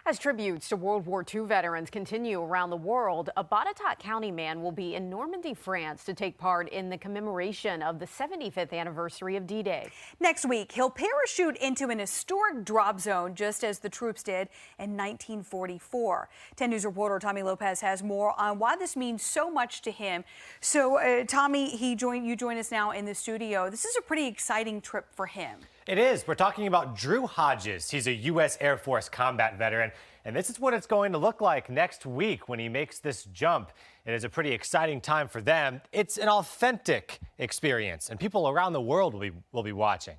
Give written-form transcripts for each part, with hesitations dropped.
As tributes to World War II veterans continue around the world, a Botetourt County man will be in Normandy, France to take part in the commemoration of the 75th anniversary of D-Day. Next week, he'll parachute into an historic drop zone just as the troops did in 1944. 10 News reporter Tommy Lopez has more on why this means so much to him. So, Tommy, you join us now in the studio. This is a pretty exciting trip for him. It is. We're talking about Drew Hodges. He's a U.S. Air Force combat veteran, and this is what it's going to look like next week when he makes this jump. It is a pretty exciting time for them. It's an authentic experience, and people around the world will be watching.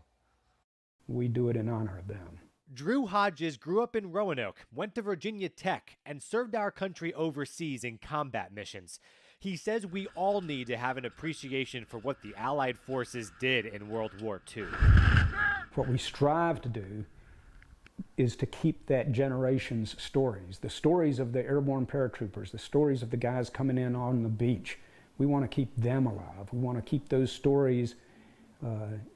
We do it in honor of them. Drew Hodges grew up in Roanoke, went to Virginia Tech, and served our country overseas in combat missions. He says we all need to have an appreciation for what the Allied forces did in World War II. What we strive to do is to keep that generation's stories, the stories of the airborne paratroopers, the stories of the guys coming in on the beach. We want to keep them alive. We want to keep those stories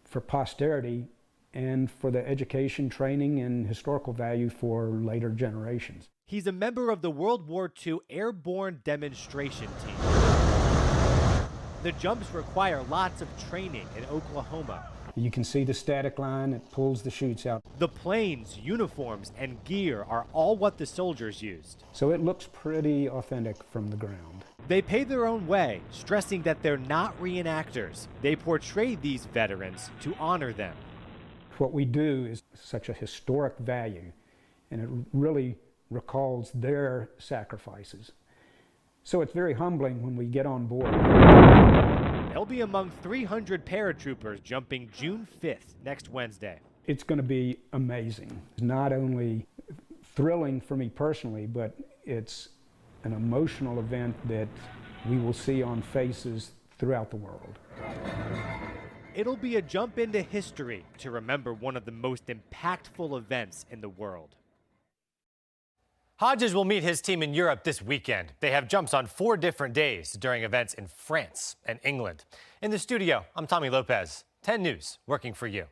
for posterity and for the education, training, and historical value for later generations. He's a member of the World War II Airborne Demonstration Team. The jumps require lots of training in Oklahoma. You can see the static line that pulls the chutes out. The planes, uniforms, and gear are all what the soldiers used. So it looks pretty authentic from the ground. They pay their own way, stressing that they're not reenactors. They portray these veterans to honor them. What we do is such a historic value, and it really recalls their sacrifices. So it's very humbling when we get on board. They'll be among 300 paratroopers jumping June 5th, next Wednesday. It's going to be amazing. It's not only thrilling for me personally, but it's an emotional event that we will see on faces throughout the world. It'll be a jump into history to remember one of the most impactful events in the world. Hodges will meet his team in Europe this weekend. They have jumps on 4 different days during events in France and England. In the studio, I'm Tommy Lopez, 10 News, working for you.